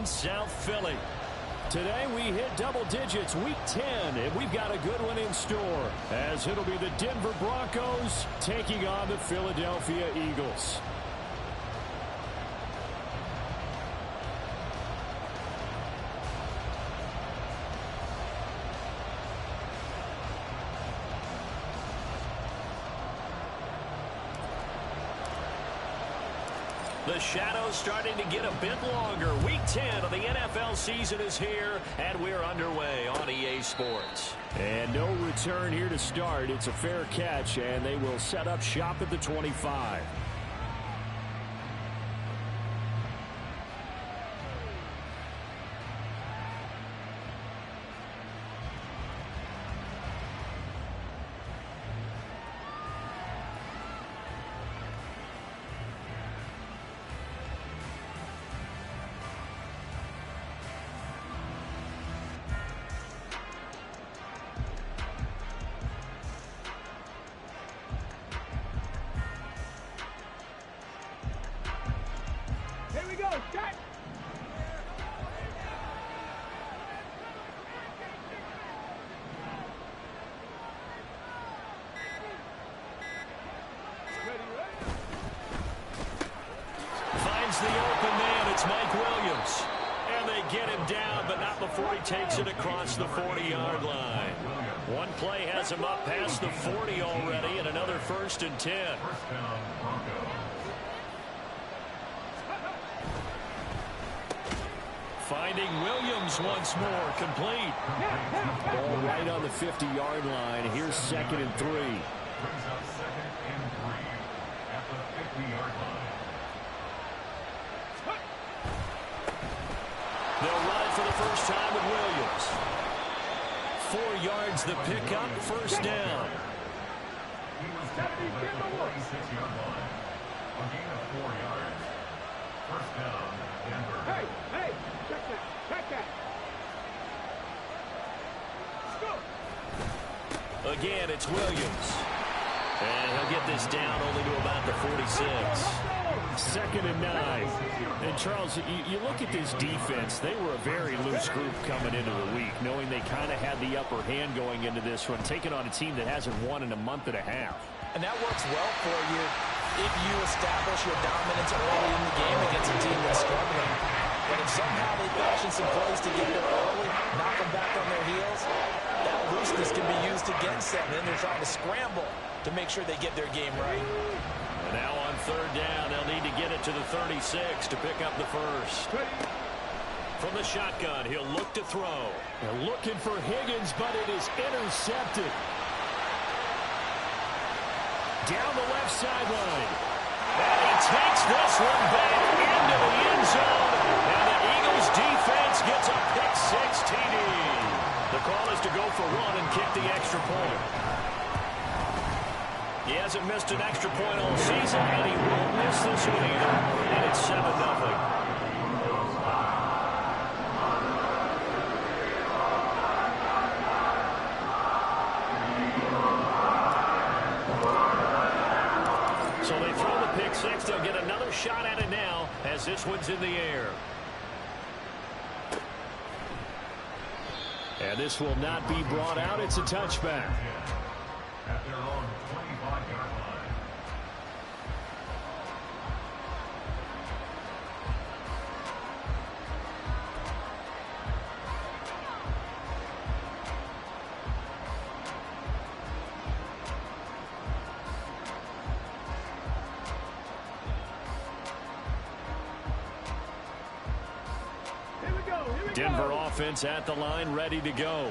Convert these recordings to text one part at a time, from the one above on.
in South Philly. Today we hit double digits, week 10, and we've got a good one in store, as it'll be the Denver Broncos taking on the Philadelphia Eagles. The shadow's starting to get a bit longer. Week 10 of the NFL season is here, and we're underway on EA Sports. And no return here to start. It's a fair catch, and they will set up shop at the 25. The open man, it's Mike Williams. And they get him down, but not before he takes it across the 40-yard line. One play has him up past the 40 already, and another 1st and 10. Finding Williams once more, complete. Ball right on the 50-yard line. Here's 2nd and 3. Brings up 2nd and 3 at the 50-yard line. They'll run it for the first time with Williams. 4 yards the pickup, 1st down. He was tackled at the 46-yard line. A gain of 4 yards. 1st down, Denver. Hey, check that. Again, it's Williams. And he'll get this down only to about the 46. 2nd and 9. And Charles, you look at this defense, they were a very loose group coming into the week, knowing they kind of had the upper hand going into this one, taking on a team that hasn't won in a month and a half. And that works well for you if you establish your dominance early in the game against a team that's struggling. But if somehow they fashion some plays to get there early, knock them back on their heels, that looseness can be used against them. Then they're trying to scramble to make sure they get their game right. And now on 3rd down, they'll need to get it to the 36 to pick up the 1st. From the shotgun, he'll look to throw. They're looking for Higgins, but it is intercepted. Down the left sideline. And he takes this one back into the end zone. And the Eagles defense gets a pick-6 TD. The call is to go for 1 and kick the extra point. He hasn't missed an extra point all season, and he won't miss this one either. And it's 7-0. So they throw the pick-6. They'll get another shot at it now as this one's in the air. And this will not be brought out. It's a touchback. At their own 25-yard line. Denver offense at the line, ready to go.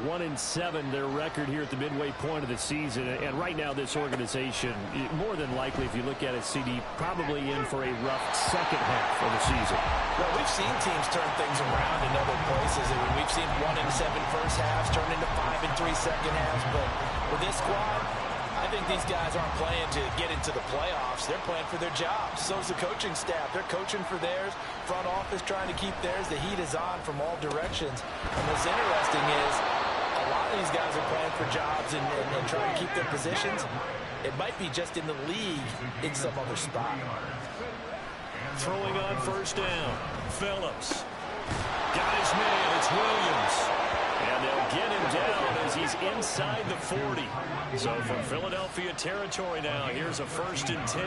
1-7, their record here at the midway point of the season. And right now, this organization, more than likely, if you look at it, CD, probably in for a rough second half of the season. Well, we've seen teams turn things around in other places. I mean, we've seen 1-7 first halves turn into 5-3 second halves. But with this squad, I think these guys aren't playing to get into the playoffs. They're playing for their jobs. So's the coaching staff. They're coaching for theirs. Front office trying to keep theirs. The heat is on from all directions. And what's interesting is a lot of these guys are playing for jobs and trying to keep their positions. It might be just in the league in some other spot. throwing on first down. Phillips. Got his man. It's Williams. And they'll get him down as he's inside the 40. So from Philadelphia territory now, here's a 1st and 10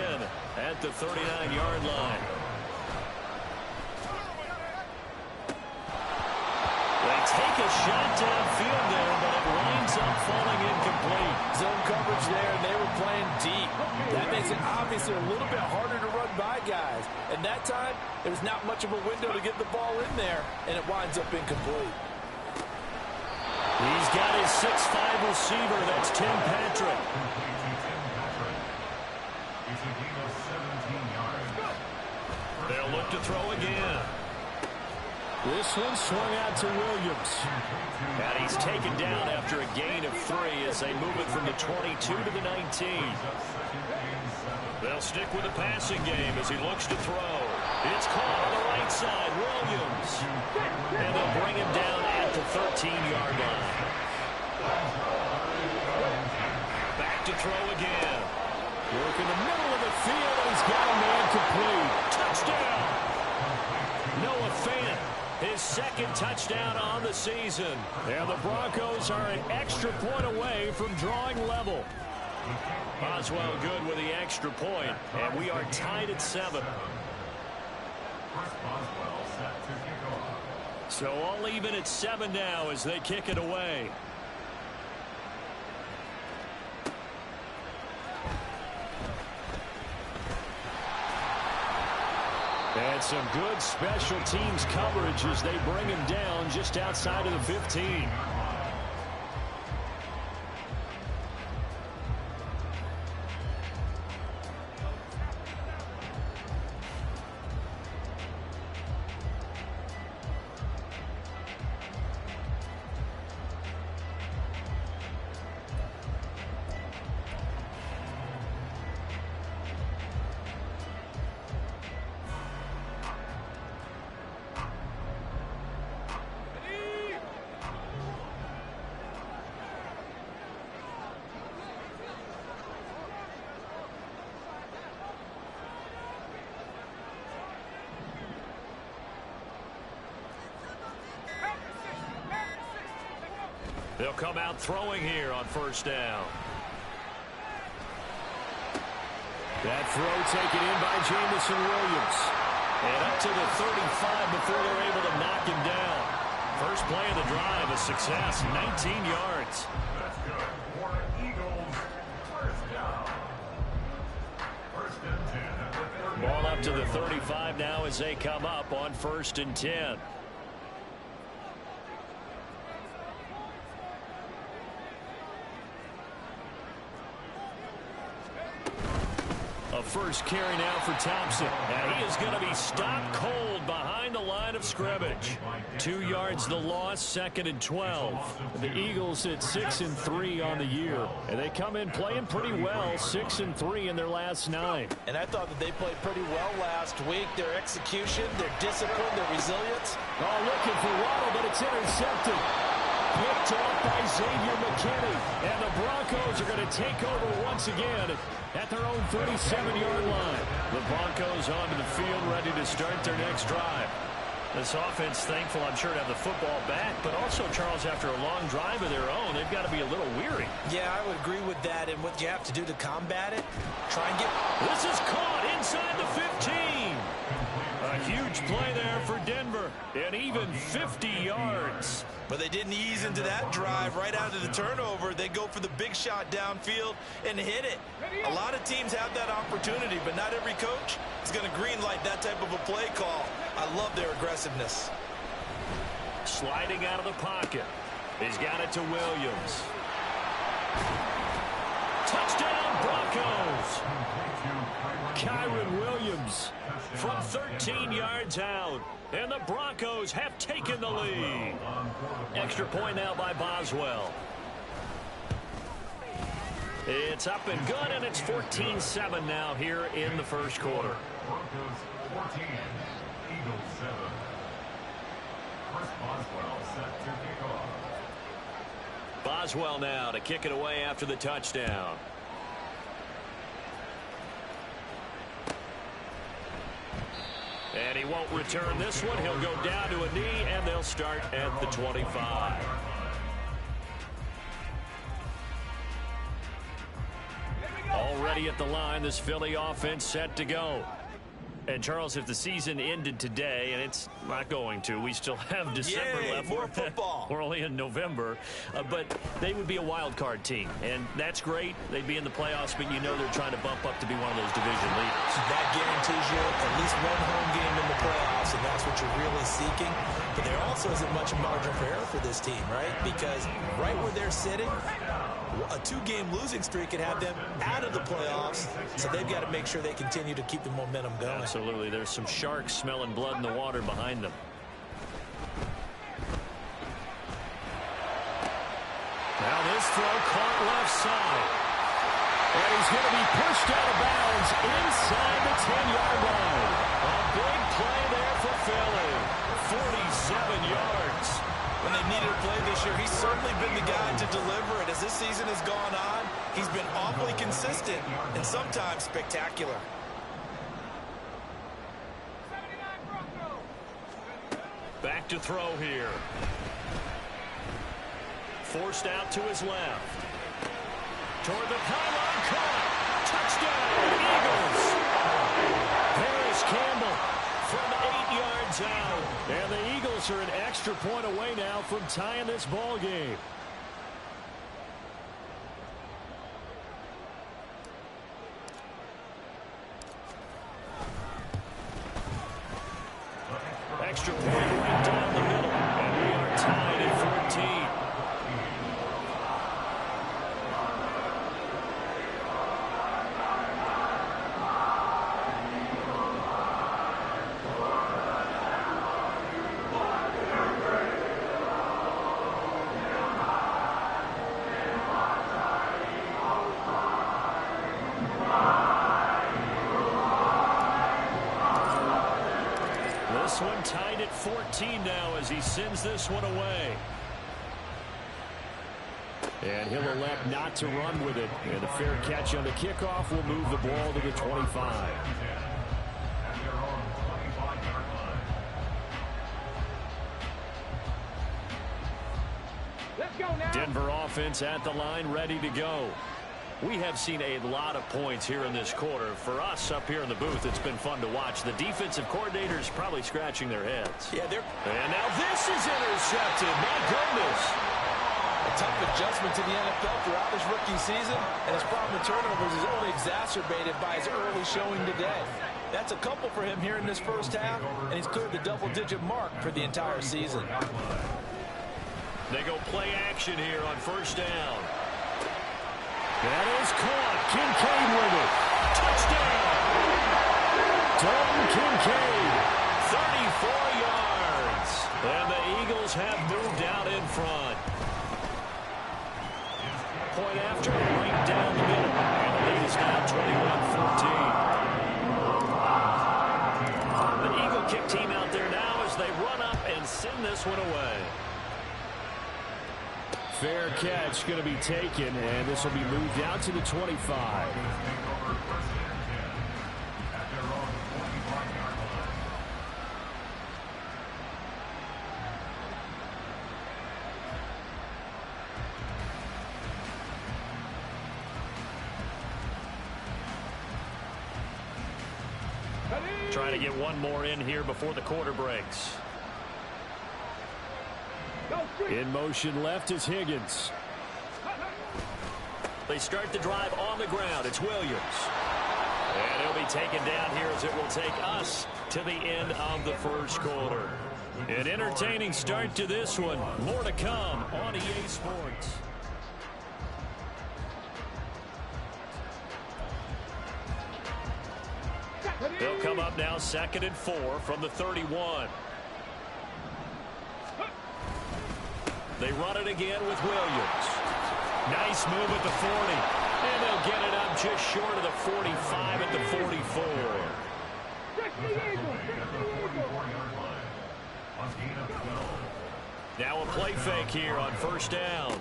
at the 39-yard line. They take a shot downfield there, but it winds up falling incomplete. Zone coverage there, and they were playing deep. That makes it obviously a little bit harder to run by guys. And that time, there was not much of a window to get the ball in there, and it winds up incomplete. He's got his 6'5" receiver. That's Tim Patrick. They'll look to throw again. This one swung out to Williams. And he's taken down after a gain of 3 as they move it from the 22 to the 19. They'll stick with the passing game as he looks to throw. It's caught on the right side. Williams. And they'll bring him down at the 13-yard line. Back to throw again. Work in the middle of the field, and he's got a man complete. Touchdown! Noah Fant, his 2nd touchdown on the season. And the Broncos are an extra point away from drawing level. Boswell good with the extra point, and we are tied at 7. So all even at 7 now as they kick it away. And some good special teams coverage as they bring him down just outside of the 15. They'll come out throwing here on first down. That throw taken in by Jamison Williams. And up to the 35 before they're able to knock him down. First play of the drive, a success, 19 yards. That's good for Eagles. First down. 1st and 10 at the 30. Ball up to the 35 now as they come up on 1st and 10. A first carry now for Thompson. And he is going to be stopped cold behind the line of scrimmage. 2 yards the loss, 2nd and 12. The Eagles at 6-3 on the year. And they come in playing pretty well, 6-3 in their last 9. And I thought that they played pretty well last week. Their execution, their discipline, their resilience. Oh, looking for Waddle, but it's intercepted. Picked off by Xavier McKinney. And the Broncos are going to take over once again at their own 37-yard line. The Broncos onto the field, ready to start their next drive. This offense, thankful, I'm sure, to have the football back, but also, Charles, after a long drive of their own, they've got to be a little weary. Yeah, I would agree with that, and what you have to do to combat it, try and get... This is caught inside the 15. A huge play there for Denver, and even 50 yards. But they didn't ease into that drive right out of the turnover. They go for the big shot downfield and hit it. A lot of teams have that opportunity, but not every coach is going to greenlight that type of a play call. I love their aggressiveness. Sliding out of the pocket. He's got it to Williams. Touchdown, Broncos. Kyron Williams from 13 yards out. And the Broncos have taken the lead. Extra point now by Boswell. It's up and good, and it's 14-7 now here in the first quarter. Broncos 14, Eagles 7. First Boswell set to kick off. Boswell now to kick it away after the touchdown. And he won't return this one. He'll go down to a knee, and they'll start at the 25. Already at the line, this Philly offense set to go. And, Charles, if the season ended today, and it's not going to, we still have December left. More football. We're only in November. But they would be a wild card team, and that's great. They'd be in the playoffs, but you know they're trying to bump up to be one of those division leaders. That guarantees you at least one home game in the playoffs, and that's what you're really seeking. But there also isn't much margin for error for this team, right? Because right where they're sitting, a 2-game losing streak could have them out of the playoffs, so they've got to make sure they continue to keep the momentum going. Absolutely. There's some sharks smelling blood in the water behind them. Now this throw caught left side. And he's going to be pushed out of bounds inside the 10-yard line. A big play there for Philly. 47 yards. When they needed a play this year, he's certainly been the guy to deliver it. As this season has gone on, he's been awfully consistent and sometimes spectacular. Back to throw here. Forced out to his left. Toward the pylon, caught. Touchdown, Eagles. Paris Campbell from 8 yards out. And the Eagles are an extra point away now from tying this ball game. Extra point right down the middle. And we are tied at 14. This one tied at 14 now as he sends this one away. And he'll elect not to run with it. And the fair catch on the kickoff will move the ball to the 25. Let's go now. Denver offense at the line, ready to go. We have seen a lot of points here in this quarter. For us up here in the booth, it's been fun to watch. The defensive coordinators probably scratching their heads. Yeah, And now this is intercepted. My goodness. a tough adjustment to the NFL throughout this rookie season, and his problem with turnovers is only exacerbated by his early showing today. That's a couple for him here in this first half, and he's cleared the double-digit mark for the entire season. They go play action here on first down. That is caught. Kincaid with it. Touchdown. Dalton Kincaid, 34 yards. And the Eagles have moved out in front. Point after, right down the middle. And the lead is now 21-14. The Eagle kick team out there now as they run up and send this one away. Fair catch going to be taken, and this will be moved out to the 25. Trying to get one more in here before the quarter breaks. In motion left is Higgins. They start the drive on the ground. It's Williams. And he'll be taken down here as it will take us to the end of the first quarter. An entertaining start to this one. More to come on EA Sports. They'll come up now 2nd and 4 from the 31. They run it again with Williams. Nice move at the 40. And they'll get it up just short of the 45 at the 44. Now a play fake here on first down.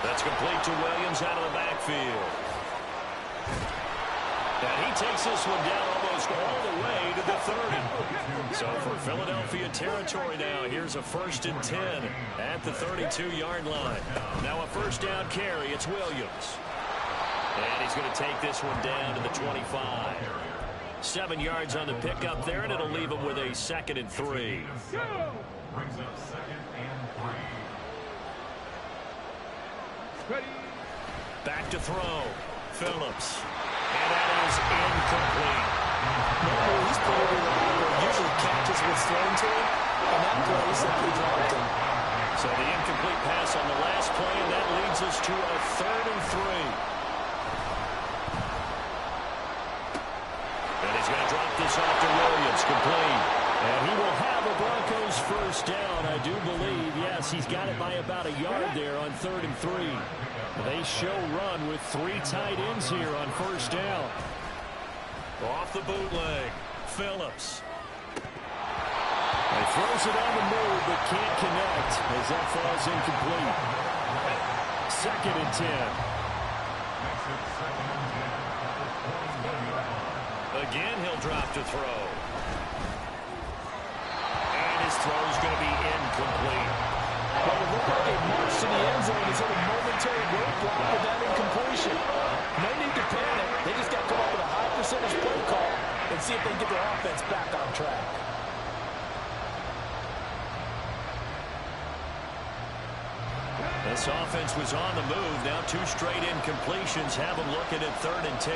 That's complete to Williams out of the backfield. And he takes this one down almost goes all the way to the 30. So for Philadelphia territory now, here's a 1st and 10 at the 32-yard line. Now a first down carry. It's Williams. And he's going to take this one down to the 25. 7 yards on the pickup there, and it'll leave him with a 2nd and 3. Brings up 2nd and 3. Back to throw. Phillips. And that is incomplete. Normally he's playing with usually catches what's thrown to him, and that play he simply dropped him. So the incomplete pass on the last play, and that leads us to a 3rd and 3. And he's going to drop this off to Williams, complete. And he will have a Broncos first down, I do believe. Yes, he's got it by about a yard there on 3rd and 3. They show run with 3 tight ends here on first down. Off the bootleg, Phillips. He throws it on the move, but can't connect as that falls incomplete. 2nd and 10. Again, he'll drop to throw. And his throw is going to be incomplete. Well, it looked like a march to the end zone. He's had a momentary roadblock with that incompletion. No need to panic. They just got to come up with a high percentage play call and see if they can get their offense back on track. This offense was on the move. Now 2 straight incompletions have them looking at 3rd and 10.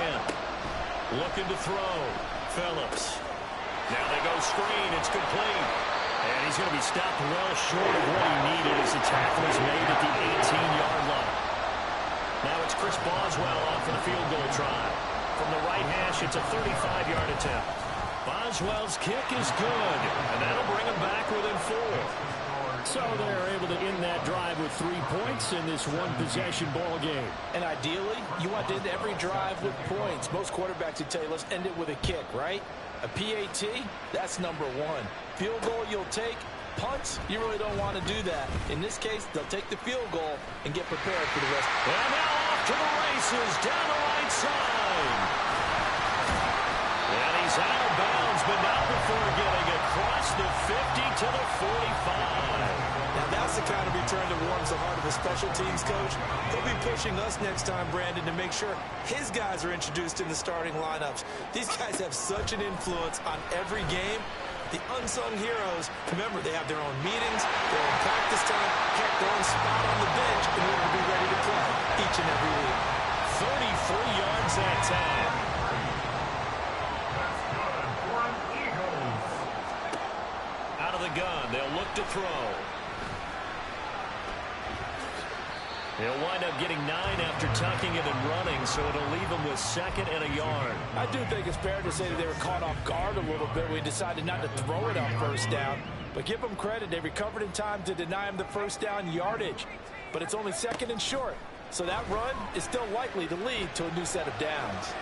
Looking to throw. Phillips. Now they go screen. It's complete. And he's going to be stopped well short of what he needed as the tackle is made at the 18-yard line. Now it's Chris Boswell off for the field goal try. From the right hash, it's a 35-yard attempt. Boswell's kick is good, and that'll bring him back within 4. So they're able to end that drive with 3 points in this one-possession ball game. And ideally, you want to end every drive with points. Most quarterbacks would tell you, let's end it with a kick, right? A PAT, that's number 1. Field goal you'll take. Punts, you really don't want to do that. In this case, they'll take the field goal and get prepared for the rest. And now off to the races down the right side. And he's out of bounds, but not before getting across the 50 to the 45. Now that's the kind of return that warms the heart of a special teams coach. He'll be pushing us next time, Brandon, to make sure his guys are introduced in the starting lineups. These guys have such an influence on every game. The unsung heroes, remember, they have their own meetings, their own practice time, heck, their own spot on the bench in order to be ready to play each and every week. 33 yards that time. That's good for an Eagles. Out of the gun, they'll look to throw. He'll wind up getting 9 after tucking it and running, so it'll leave him with 2nd and a yard. I do think it's fair to say that they were caught off guard a little bit when he decided not to throw it on first down. But give them credit, they recovered in time to deny him the first down yardage. But it's only 2nd and short, so that run is still likely to lead to a new set of downs.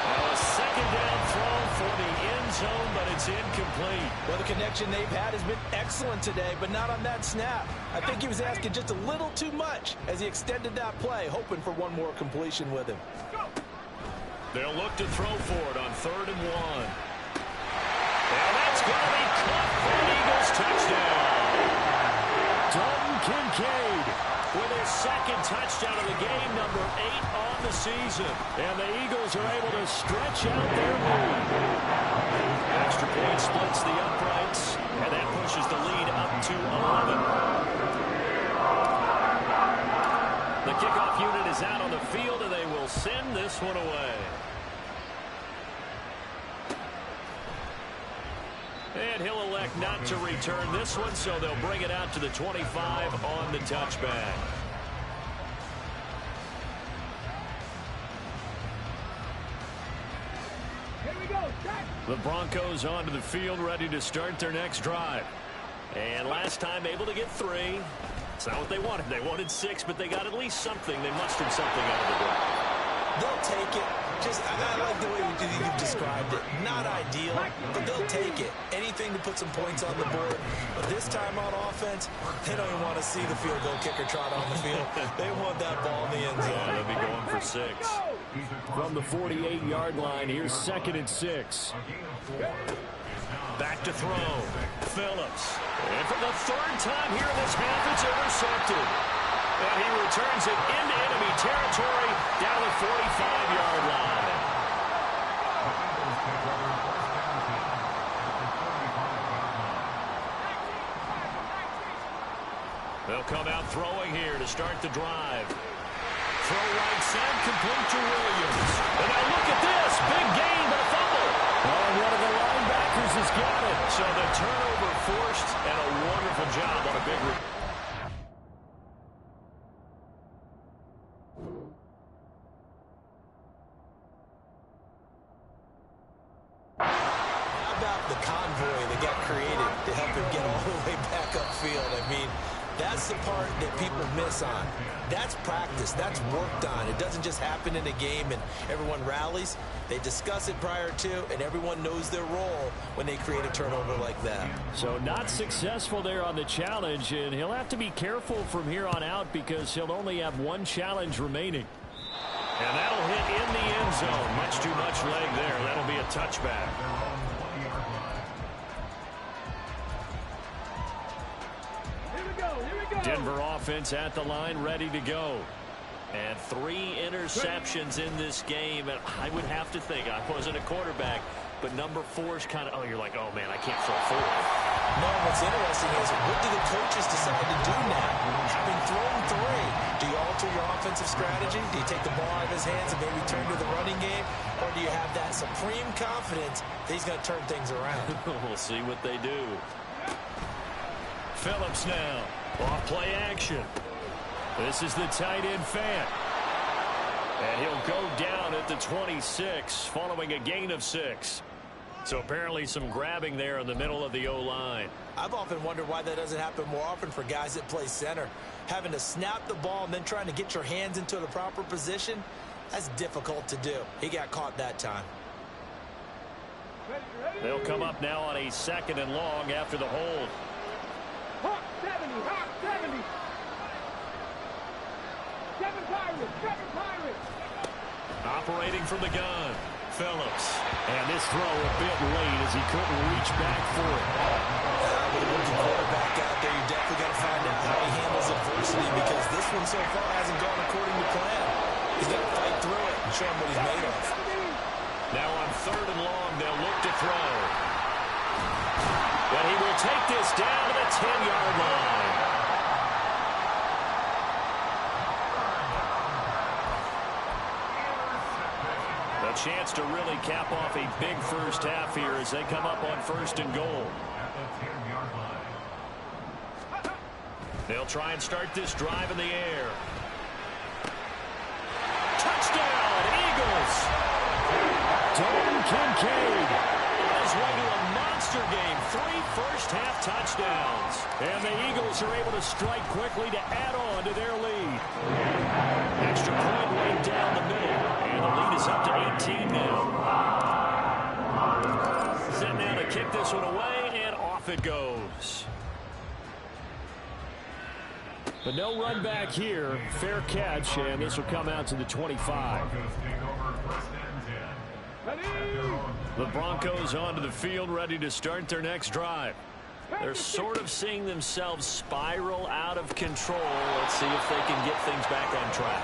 A 2nd down throw for the end zone, but it's incomplete. Well, the connection they've had has been excellent today, but not on that snap. I think he was asking just a little too much as he extended that play, hoping for one more completion with him. They'll look to throw for it on 3rd and 1. And that's going to be caught for an Eagles touchdown. Dalton Kincaid with his 2nd touchdown of the game, number 8 on the season. And the Eagles are able to stretch out their lead. Extra point splits the uprights, and that pushes the lead up to 11. The kickoff unit is out on the field, and they will send this one away. And he'll elect not to return this one, so they'll bring it out to the 25 on the touchback. Here we go, check. The Broncos onto the field, ready to start their next drive. And last time able to get 3. It's not what they wanted. They wanted 6, but they got at least something. They mustered something out of the drive. They'll take it. I like the way you've described it. Not ideal, but they'll take it. Anything to put some points on the board. But this time on offense, they don't even want to see the field goal kicker trot on the field. They want that ball in the end zone. Yeah, they'll be going for 6. From the 48-yard line, here's 2nd and 6. Back to throw. Phillips. And for the 3rd time here in this half, it's intercepted. And he returns it into enemy territory down the 45-yard line. They'll come out throwing here to start the drive. Throw right side, complete to Williams. And now look at this. Big gain, but a fumble. Oh, one of the linebackers has got it. So the turnover forced, and a wonderful job on a big How about the convoy that got created to help him get all the way back upfield? I mean, that's the part that people miss on. That's practice. That's worked on. It doesn't just happen in a game and everyone rallies. They discuss it prior to, and everyone knows their role when they create a turnover like that. So not successful there on the challenge, and he'll have to be careful from here on out because he'll only have one challenge remaining. And that'll hit in the end zone. Much too much leg there. That'll be a touchback. Denver offense at the line, ready to go. And 3 interceptions in this game. And I would have to think, I wasn't a quarterback, but number 4 is kind of, oh, you're like, oh, man, I can't throw 4. No, what's interesting is, what do the coaches decide to do now? Having thrown 3, do you alter your offensive strategy? Do you take the ball out of his hands and maybe turn to the running game? Or do you have that supreme confidence that he's going to turn things around? We'll see what they do. Phillips now. Off play action. This is the tight end Fant. And he'll go down at the 26 following a gain of 6. So apparently some grabbing there in the middle of the O-line. I've often wondered why that doesn't happen more often for guys that play center. Having to snap the ball and then trying to get your hands into the proper position, that's difficult to do. He got caught that time. They'll come up now on a 2nd and long after the hold. Hawk 70, Hawk 70. 7 Pirates, 7 Pirates. Operating from the gun, Phillips. And this throw a bit late as he couldn't reach back for it. With a rookie quarterback out there, you definitely got to find out how he handles adversity because this one so far hasn't gone according to plan. He's got to fight through it and show him what he's made of. Now on 3rd and long, they'll look to throw. But he will take this down to the 10-yard line. A chance to really cap off a big first half here as they come up on 1st and goal. They'll try and start this drive in the air. Touchdown, Eagles! Dalton Kincaid on his way to a monster game. 3 first-half touchdowns. And the Eagles are able to strike quickly to add on to their lead. Extra point right down the middle. And the lead is up to 18 now. Set now to kick this one away, and off it goes. But no run back here. Fair catch, and this will come out to the 25. The Broncos onto the field, ready to start their next drive. They're sort of seeing themselves spiral out of control. Let's see if they can get things back on track.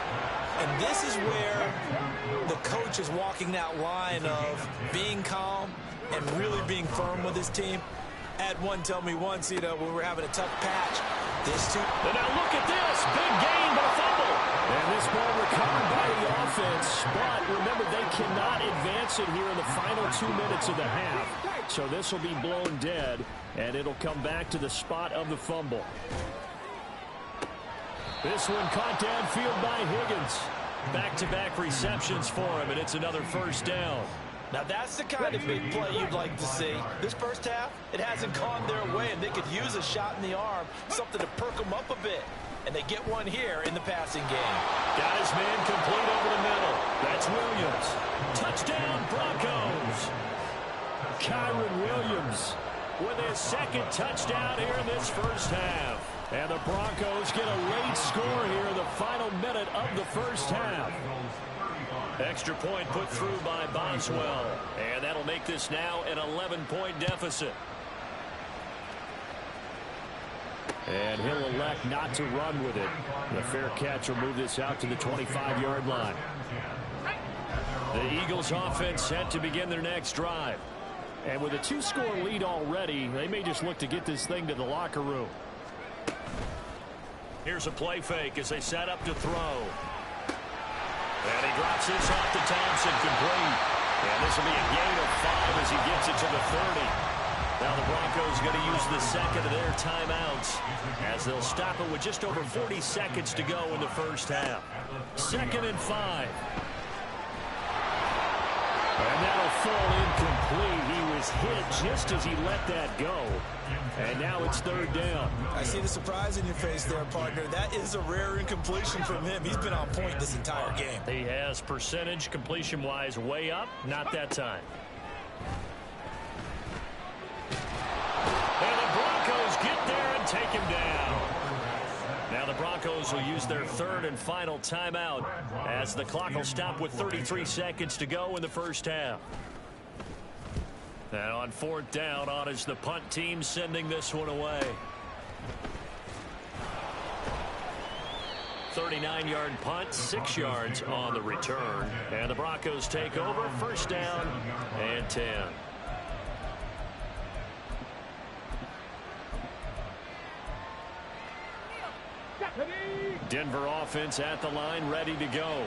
And this is where the coach is walking that line of being calm and really being firm with his team. Had one tell me once, you know, when we're having a tough patch, this too. And now look at this. Big gain, but a fumble. And this ball recovered by the offense. But remember, they cannot advance it here in the final 2 minutes of the half. So this will be blown dead, and it'll come back to the spot of the fumble. This one caught downfield by Higgins. Back-to-back receptions for him, and it's another first down. Now that's the kind of big play you'd like to see. This first half, it hasn't gone their way, and they could use a shot in the arm, something to perk them up a bit. And they get one here in the passing game. Got his man complete over the middle. That's Williams. Touchdown, Broncos. Kyron Williams with his 2nd touchdown here in this first half. And the Broncos get a late score here in the final minute of the first half. Extra point put through by Boswell. And that'll make this now an 11-point deficit. And he'll elect not to run with it. The fair catch will move this out to the 25-yard line. The Eagles offense set to begin their next drive. And with a 2-score lead already, they may just look to get this thing to the locker room. Here's a play fake as they set up to throw. And he drops this off to Thompson, complete. And this will be a gain of 5 as he gets it to the 30. Now the Broncos going to use the second of their timeouts as they'll stop it with just over 40 seconds to go in the first half. 2nd and 5. And that'll fall incomplete. He was hit just as he let that go. And now it's 3rd down. I see the surprise in your face there, partner. That is a rare incompletion from him. He's been on point this entire game. He has percentage completion-wise way up. Not that time. And the Broncos get there and take him down. Now the Broncos will use their 3rd and final timeout as the clock will stop with 33 seconds to go in the first half. And on 4th down, on is the punt team sending this one away. 39-yard punt, 6 yards on the return. And the Broncos take over, 1st down and 10. Denver offense at the line, ready to go.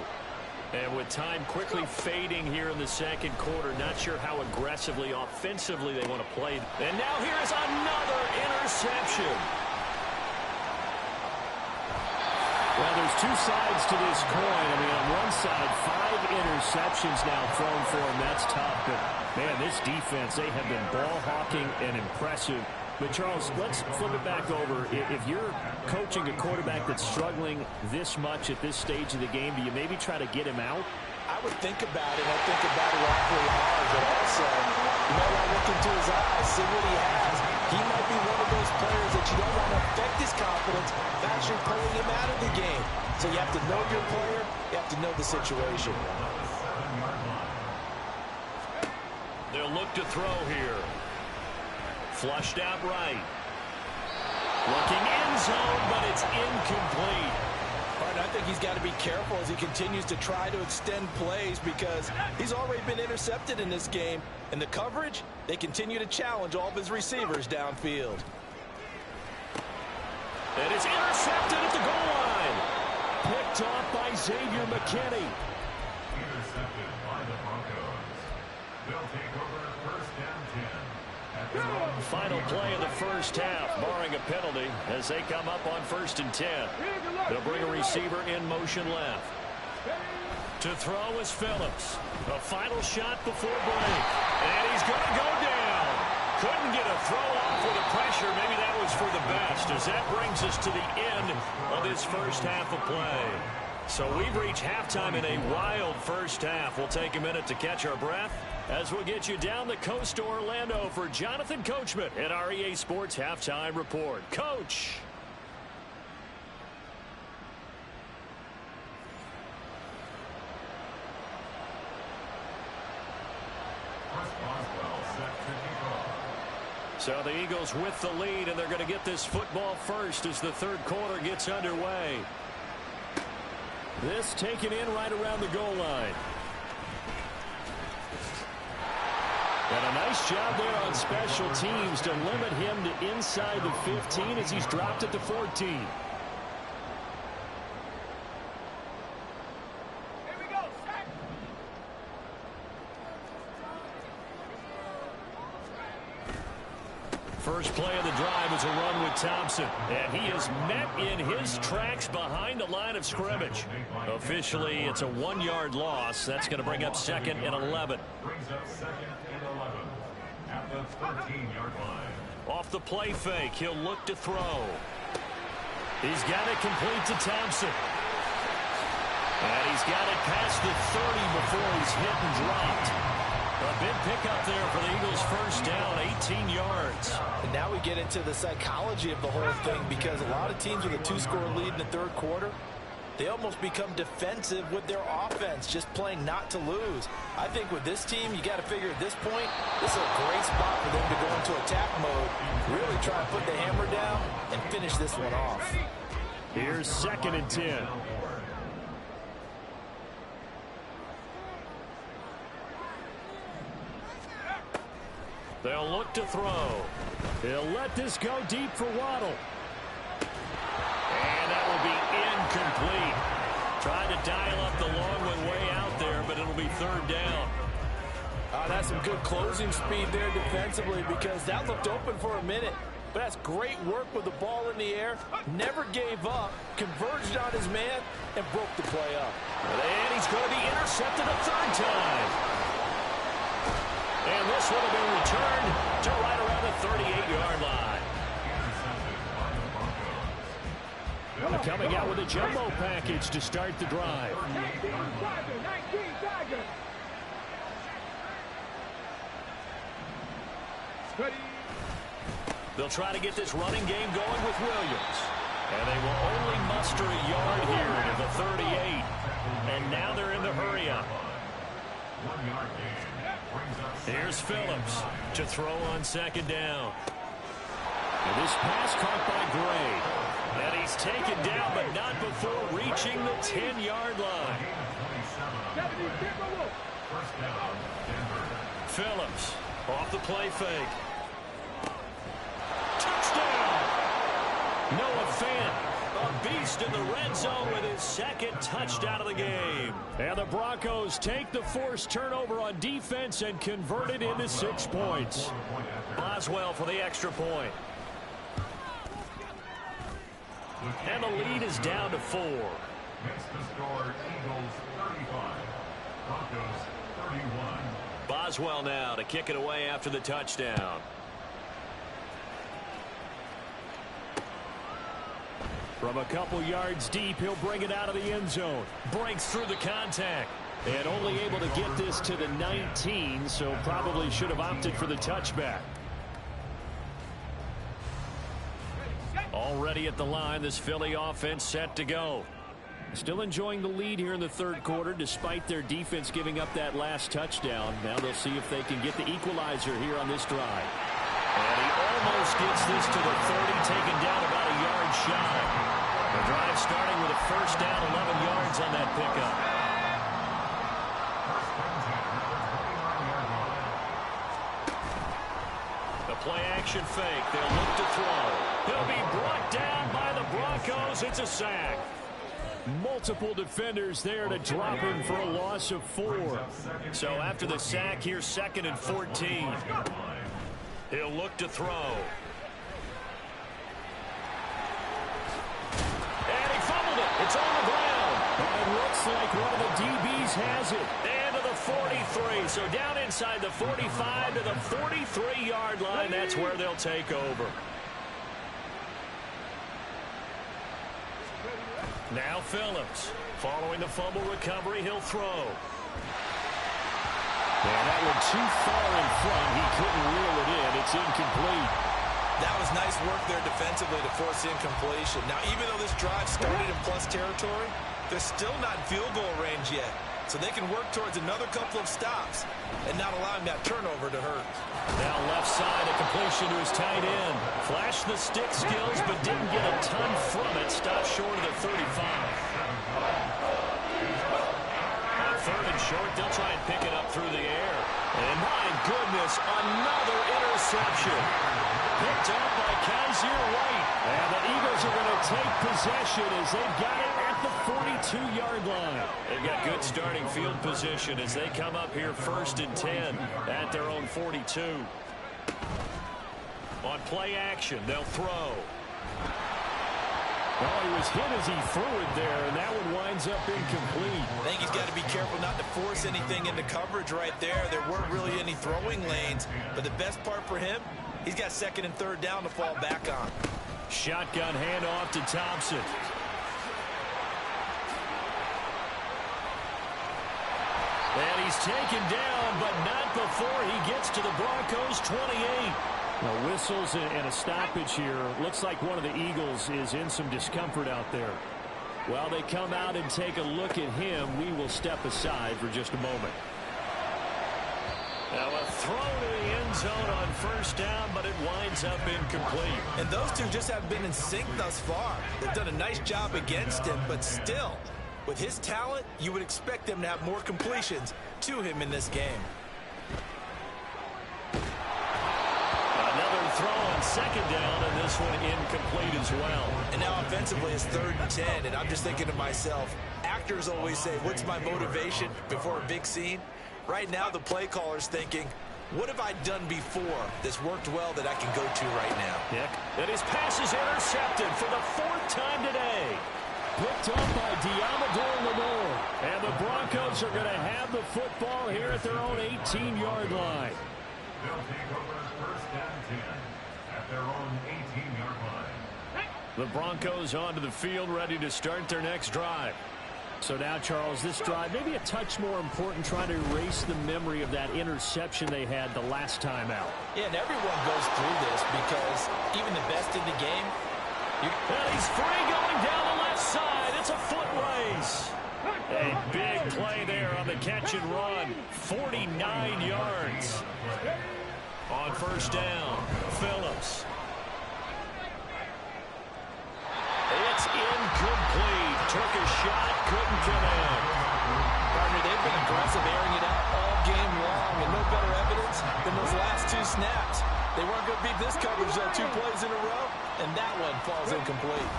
And with time quickly fading here in the 2nd quarter, not sure how aggressively, offensively they want to play. And now here's another interception. Well, there's 2 sides to this coin. I mean, on one side, 5 interceptions now thrown for him. That's tough. But, man, this defense, they have been ball hawking and impressive. But, Charles, let's flip it back over. If you're coaching a quarterback that's struggling this much at this stage of the game, do you maybe try to get him out? I would think about it. I think about it awfully hard. But also, you know, I look into his eyes, see what he has. He might be one of those players that you don't want to affect his confidence by actually pulling him out of the game. So you have to know your player. You have to know the situation. They'll look to throw here. Flushed out right. Looking end zone, but it's incomplete. But I think he's got to be careful as he continues to try to extend plays because he's already been intercepted in this game. And the coverage, they continue to challenge all of his receivers downfield. And it's intercepted at the goal line. Picked off by Xavier McKinney. Intercepted by the Broncos. They'll take over 1st and 10. Final play of the first half, barring a penalty, as they come up on 1st and 10. They'll bring a receiver in motion left. To throw is Phillips. A final shot before break. And he's going to go down. Couldn't get a throw off with the pressure. Maybe that was for the best, as that brings us to the end of this first half of play. So we've reached halftime in a wild first half. We'll take a minute to catch our breath as we'll get you down the coast to Orlando for Jonathan Coachman at our EA Sports Halftime Report. Coach. So the Eagles with the lead, and they're going to get this football first as the 3rd quarter gets underway. This taken in right around the goal line. And a nice job there on special teams to limit him to inside the 15 as he's dropped at the 14. First play of the drive is a run with Thompson. And he is met in his tracks behind the line of scrimmage. Officially, it's a 1-yard loss. That's going to bring up 2nd and 11. Brings up 2nd and 11 at the 13-yard line. Off the play fake, he'll look to throw. He's got it complete to Thompson. And he's got it past the 30 before he's hit and dropped. A big pickup there for the Eagles' first down, 18 yards. And now we get into the psychology of the whole thing because a lot of teams with a 2-score lead in the 3rd quarter, they almost become defensive with their offense, just playing not to lose. I think with this team, you got to figure at this point, this is a great spot for them to go into attack mode, really try and put the hammer down and finish this one off. Here's 2nd and 10. They'll look to throw. He'll let this go deep for Waddle. And that will be incomplete. Tried to dial up the long one way out there, but it'll be 3rd down. That's some good closing speed there defensively, because that looked open for a minute. But that's great work with the ball in the air. Never gave up, converged on his man, and broke the play up. And he's going to be intercepted a 3rd time. And this one will be returned to right around the 38-yard line. Coming out with a jumbo package to start the drive. 19 Tiger. They'll try to get this running game going with Williams. And they will only muster a yard here to the 38. And now they're in the hurry-up. Here's Phillips to throw on 2nd down. And this pass caught by Gray. And he's taken down, but not before reaching the 10-yard line. Phillips off the play fake. Touchdown! Noah Fant, a beast in the red zone with his 2nd touchdown of the game. And the Broncos take the forced turnover on defense and convert it into 6 points. Boswell for the extra point. And the lead is down to 4. Makes the score Eagles 35, Broncos 31. Boswell now to kick it away after the touchdown. From a couple yards deep, he'll bring it out of the end zone. Breaks through the contact. And only able to get this to the 19, so probably should have opted for the touchback. Already at the line, this Philly offense set to go. Still enjoying the lead here in the 3rd quarter, despite their defense giving up that last touchdown. Now they'll see if they can get the equalizer here on this drive. And he almost gets this to the 30, taken down about a yard shy. The drive starting with a 1st down, 11 yards on that pickup. The play-action fake. They'll look to throw. He'll be brought down by the Broncos. It's a sack. Multiple defenders there to drop him for a loss of 4. So after the sack, here's 2nd and 14. He'll look to throw. And he fumbled it. It's on the ground. And it looks like one of the DBs has it. And to the 43. So down inside the 45 to the 43-yard line. That's where they'll take over. Now Phillips. Following the fumble recovery, he'll throw. And that one too far in front. He couldn't reel it in. It's incomplete. That was nice work there defensively to force incompletion. Now, even though this drive started in plus territory, they're still not in field goal range yet. So they can work towards another couple of stops and not allowing that turnover to hurt. Now left side, a completion to his tight end. Flashed the stick skills, but didn't get a ton from it. Stopped short of the 35. On 3rd and short, they'll try and pick it up through the air. And my goodness, another interception. Picked up by Kaiser White. And the Eagles are going to take possession as they've got it at the 42-yard line. They've got good starting field position as they come up here 1st and 10 at their own 42. On play action, they'll throw. Well, he was hit as he threw it there, and that one winds up incomplete. I think he's got to be careful not to force anything into coverage right there. There weren't really any throwing lanes, but the best part for him, he's got 2nd and 3rd down to fall back on. Shotgun handoff to Thompson. And he's taken down, but not before he gets to the Broncos' 28. Now, whistles and a stoppage here. Looks like one of the Eagles is in some discomfort out there. While they come out and take a look at him, we will step aside for just a moment. Now a throw to the end zone on first down, but it winds up incomplete. And those two just haven't been in sync thus far. They've done a nice job against him, but still, with his talent, you would expect them to have more completions to him in this game. Another throw on second down, and this one incomplete as well. And now offensively it's 3rd and 10, and I'm just thinking to myself, actors always say, what's my motivation before a big scene? Right now the play caller's thinking, what have I done before that's worked well that I can go to right now? And his pass is intercepted for the 4th time today. Picked up by Diamador Lenore. And the Broncos are going to have the football here at their own 18-yard line. They'll take over first and 10 at their own 18-yard line. The Broncos onto the field, ready to start their next drive. So now, Charles, this drive maybe a touch more important, trying to erase the memory of that interception they had the last time out. Yeah, and everyone goes through this because even the best in the game. And he's free going down the left side. It's a foot race. A big play there on the catch and run. 49 yards. On first down, Phillips. It's incomplete. Took a shot, couldn't come in. Partner, they've been aggressive, airing it out all game long, and no better evidence than those last 2 snaps. They weren't going to beat this coverage, though, 2 plays in a row, and that one falls incomplete.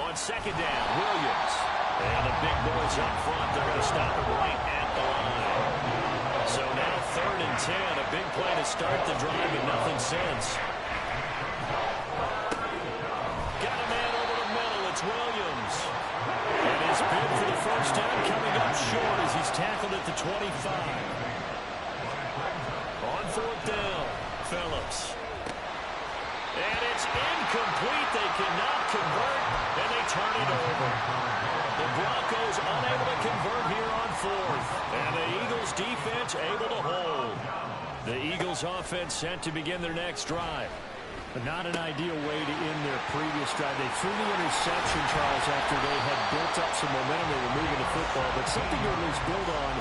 On second down, Williams. And the big boys up front, they're going to stop it right at the line. So now 3rd and 10, a big play to start the drive, and nothing since. Got a man over the middle, it's Williams. And his bid for the first down coming up short as he's tackled at the 25. On 4th down, Phillips. And it's incomplete. They cannot convert, and they turn it over. The Broncos unable to convert here on 4th. And the Eagles defense able to hold. The Eagles offense set to begin their next drive. But not an ideal way to end their previous drive. They threw the interception, Charles, after they had built up some momentum. They were moving the football, but something to at least build on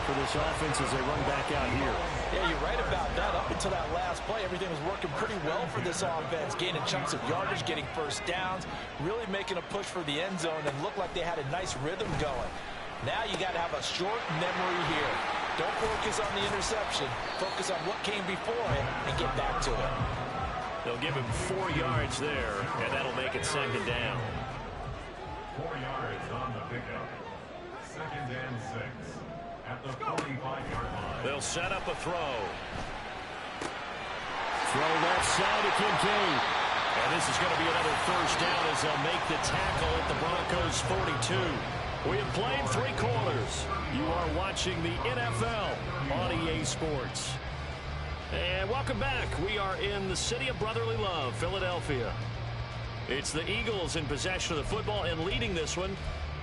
for this offense as they run back out here. Yeah, you're right about that. Up until that last play, everything was working pretty well for this offense, gaining chunks of yardage, getting first downs, really making a push for the end zone, and looked like they had a nice rhythm going. Now you got to have a short memory here. Don't focus on the interception. Focus on what came before it and get back to it. They'll give him 4 yards there, and that'll make it second down. 4 yards on the pickup. 2nd and 6 at the 45-yard line. They'll set up a throw. Throw left side to Kincaid. And this is going to be another first down as they'll make the tackle at the Broncos' 42. We have played 3 quarters. You are watching the NFL on EA Sports. And welcome back. We are in the city of brotherly love, Philadelphia. It's the Eagles in possession of the football and leading this one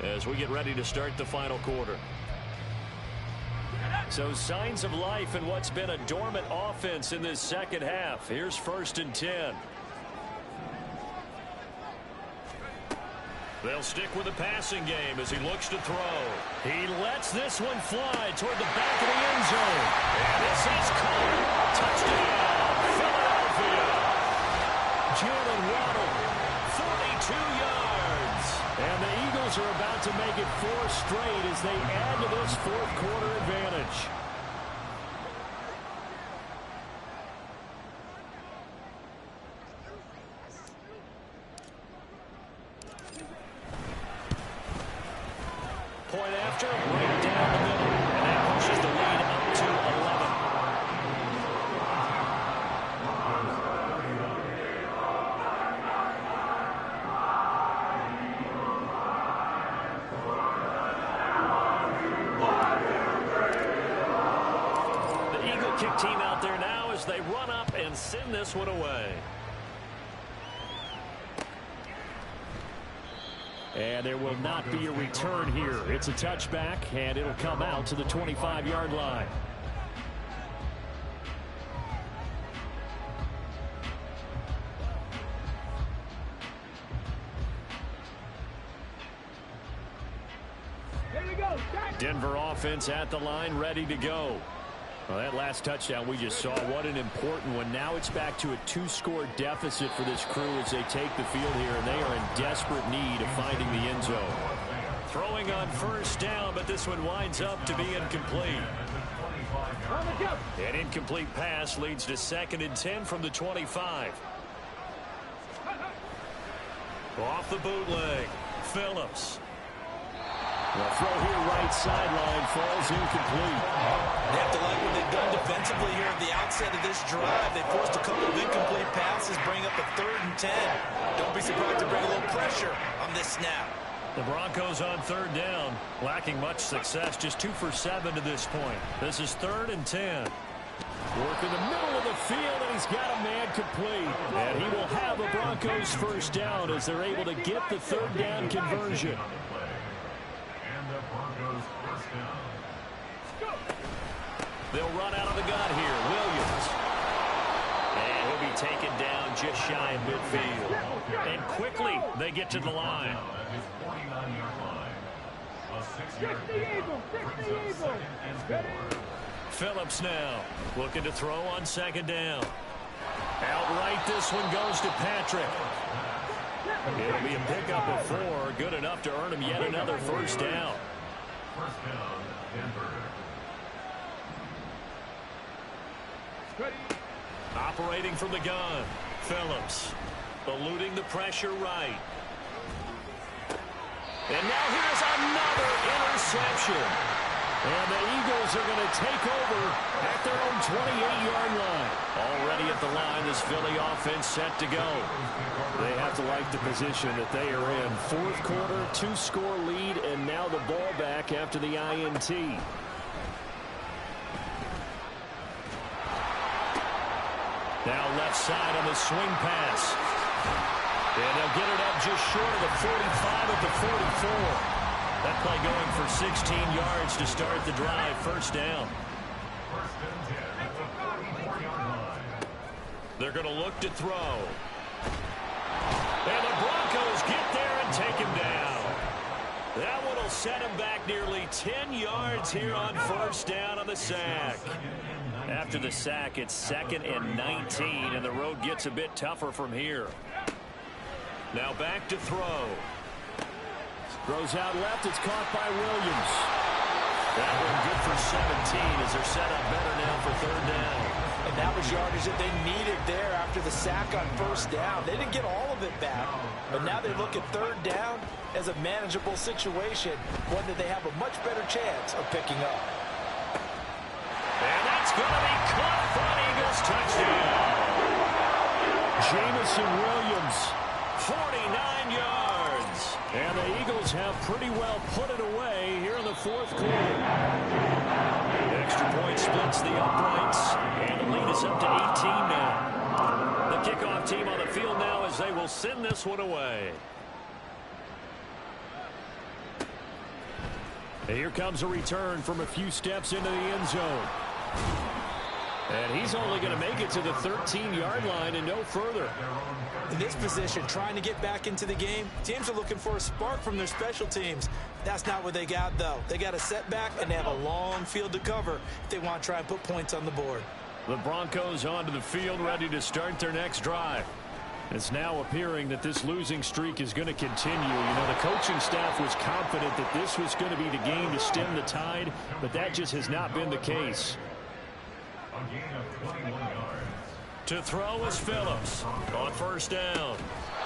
as we get ready to start the final quarter. So signs of life in what's been a dormant offense in this second half. Here's 1st and 10. They'll stick with the passing game as he looks to throw. He lets this one fly toward the back of the end zone. And this is caught. Touchdown, Philadelphia. Jalen Waddle, 42 yards. And the Eagles are about to make it 4 straight as they add to this 4th quarter advantage. Point after, right down the middle. And that pushes the lead up to 11. The Eagle kick team out there now as they run up and send this one away. And there will not be a return here. It's a touchback, and it'll come out to the 25-yard line. Denver offense at the line, ready to go. Well, that last touchdown we just saw, what an important one. Now it's back to a 2-score deficit for this crew as they take the field here, and they are in desperate need of finding the end zone. Throwing on first down, but this one winds up to be incomplete. An incomplete pass leads to 2nd and 10 from the 25. Off the bootleg, Phillips. The throw here right sideline falls incomplete. They have to like what they've done defensively here at the outset of this drive. They forced a couple of incomplete passes, bring up a 3rd and 10. Don't be surprised to bring a little pressure on this snap. The Broncos on 3rd down, lacking much success, just 2 for 7 to this point. This is 3rd and 10. Work in the middle of the field, and he's got a man complete. And he will have a Broncos first down as they're able to get the 3rd down conversion. They'll run out of the gun here. Williams. And he'll be taken down just shy of midfield. And quickly they get to the line. Phillips now looking to throw on 2nd down. Outright this one goes to Patrick. It'll be a pickup of 4. Good enough to earn him yet another first down. First down, Denver. Operating from the gun, Phillips eluding the pressure right. And now here's another interception. And the Eagles are going to take over at their own 28-yard line. Already at the line, this Philly offense set to go. They have to like the position that they are in. 4th quarter, 2-score lead, and now the ball back after the INT. Now left side on the swing pass. And they'll get it up just short of the 45 at the 44. That play going for 16 yards to start the drive. First down. First and 10 at the 44-yard line. They're going to look to throw. And the Broncos get there and take him down. That one will set him back nearly 10 yards here on first down on the sack. After the sack, it's 2nd and 19, and the road gets a bit tougher from here. Now back to throw. Throws out left. It's caught by Williams. That one good for 17 as they're set up better now for 3rd down. And that was yardage that they needed there after the sack on first down. They didn't get all of it back, but now they look at 3rd down as a manageable situation, one that they have a much better chance of picking up. And that's going to be caught for an Eagles touchdown. Jamison Williams, 49 yards. And the Eagles have pretty well put it away here in the 4th quarter. Extra point splits the uprights, and the lead is up to 18 now. The kickoff team on the field now as they will send this one away. And here comes a return from a few steps into the end zone. And he's only going to make it to the 13-yard line and no further. In this position, trying to get back into the game, teams are looking for a spark from their special teams. That's not what they got, though. They got a setback, and they have a long field to cover if they want to try and put points on the board. The Broncos onto the field, ready to start their next drive. It's now appearing that this losing streak is going to continue. You know, the coaching staff was confident that this was going to be the game to stem the tide, but that just has not been the case. A gain of 21 yards. To throw is Phillips on first down.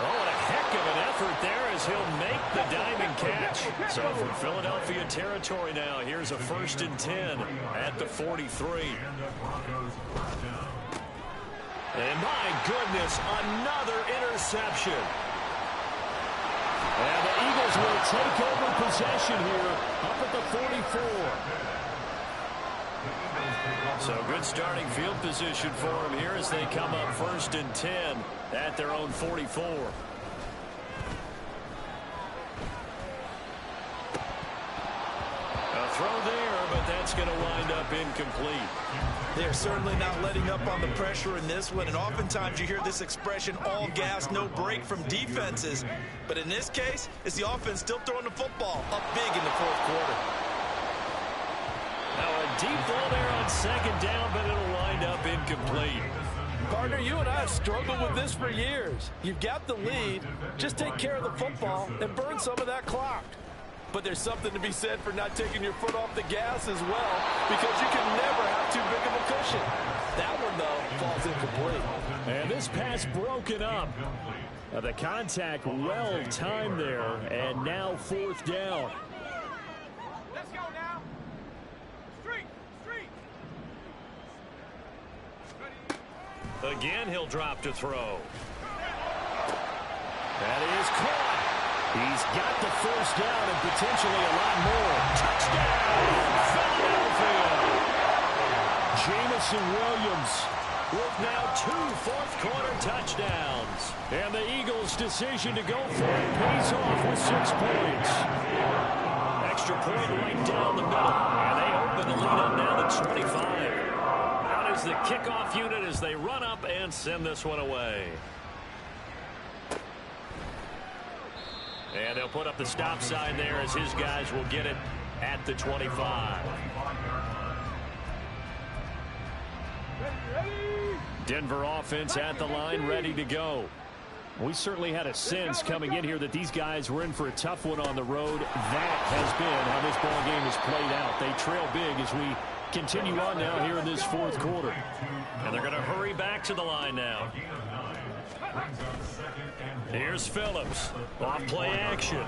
Oh, what a heck of an effort there as he'll make the diving catch. So from Philadelphia territory now, here's a 1st and 10 at the 43. And my goodness, another interception. And the Eagles will take over possession here up at the 44. So good starting field position for them here as they come up 1st and 10 at their own 44. A throw there, but that's going to wind up incomplete. They're certainly not letting up on the pressure in this one, and oftentimes you hear this expression, all gas, no break from defenses. But in this case, it's the offense still throwing the football up big in the 4th quarter. Now a deep ball there on second down, but it'll wind up incomplete. Partner, you and I have struggled with this for years. You've got the lead. Just take care of the football and burn some of that clock. But there's something to be said for not taking your foot off the gas as well, because you can never have too big of a cushion. That one, though, falls incomplete. And this pass broken up. The contact well timed there, and now fourth down. Let's go now. Street. Again, he'll drop to throw. That is caught. He's got the first down and potentially a lot more. Touchdown, Philadelphia. Jamison Williams with now 2 fourth-quarter touchdowns. And the Eagles' decision to go for it pays off with 6 points. Extra point right down the middle. And they open the lead up now to 25. Out is the kickoff unit as they run up and send this one away. And they'll put up the stop sign there as his guys will get it at the 25. Denver offense at the line, ready to go. We certainly had a sense coming in here that these guys were in for a tough one on the road. That has been how this ball game has played out. They trail big as we continue on now here in this fourth quarter. And they're going to hurry back to the line now. Here's Phillips. Off play action.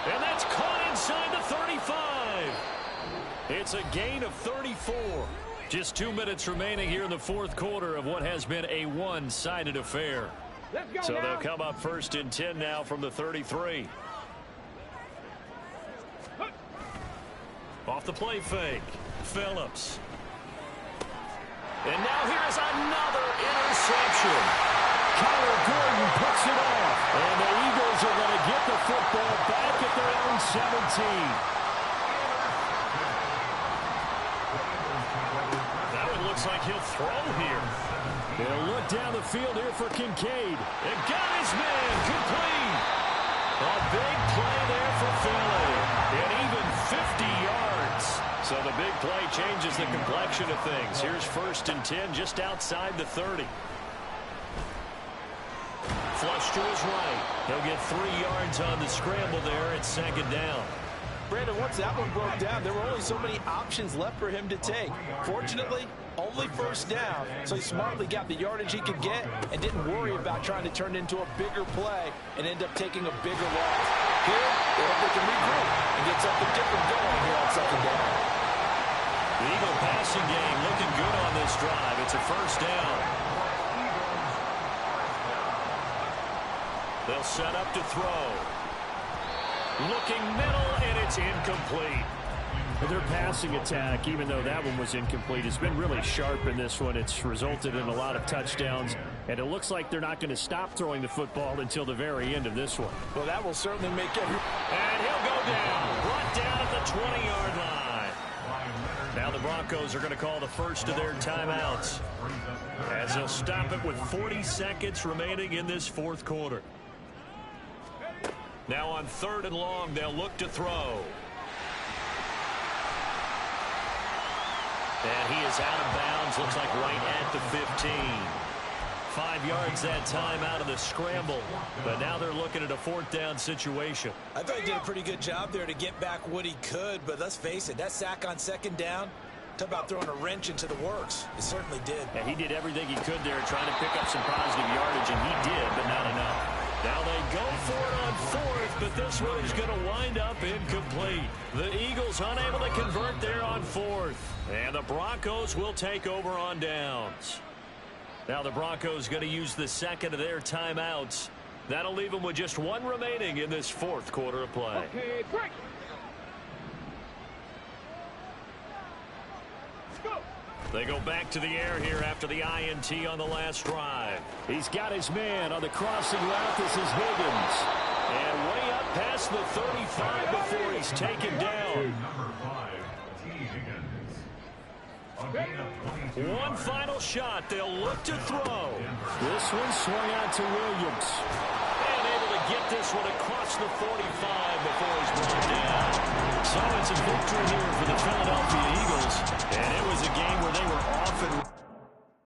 And that's caught inside the 35. It's a gain of 34. Just 2 minutes remaining here in the fourth quarter of what has been a one-sided affair. So they'll come up first and 10 now from the 33. Off the play fake. Phillips. And now here's another interception. Kyler Gordon puts it off. And the Eagles are going to get the football back at their own 17. That one looks like he'll throw here. They'll look down the field here for Kincaid. And got his man complete. A big play there for Philly. And even 50 yards. So the big play changes the complexion of things. Here's first and 10 just outside the 30. Flush to his right. He'll get 3 yards on the scramble there at second down. Brandon, once that one broke down, there were only so many options left for him to take. Fortunately, only first down, so he smartly got the yardage he could get and didn't worry about trying to turn it into a bigger play and end up taking a bigger loss. Here, they hope they can regroup and get something different going here on second down. The Eagle passing game looking good on this drive. It's a first down. They'll set up to throw. Looking middle, and it's incomplete. Their passing attack, even though that one was incomplete, has been really sharp in this one. It's resulted in a lot of touchdowns, and it looks like they're not going to stop throwing the football until the very end of this one. Well, that will certainly make every... And he'll go down, brought down at the 20-yard line. Now the Broncos are going to call the first of their timeouts, as they'll stop it with 40 seconds remaining in this fourth quarter. Now on 3rd and long, they'll look to throw. And he is out of bounds, looks like right at the 15. 5 yards that time out of the scramble. But now they're looking at a 4th down situation. I thought he did a pretty good job there to get back what he could, but let's face it, that sack on second down, talk about throwing a wrench into the works. It certainly did. And he did everything he could there trying to pick up some positive yardage, and he did, but not enough. Now they go for it on 4th, but this one is going to wind up incomplete. The Eagles unable to convert there on 4th. And the Broncos will take over on downs. Now the Broncos going to use the second of their timeouts. That'll leave them with just 1 remaining in this fourth quarter of play. Okay, break. They go back to the air here after the INT on the last drive. He's got his man on the crossing route. This is Higgins. And way up past the 35 before he's taken down. One final shot. They'll look to throw. This one swung out to Williams. And able to get this one across the 45 before he's brought down. So it's a victory here for the Philadelphia Eagles, and it was a game where they were often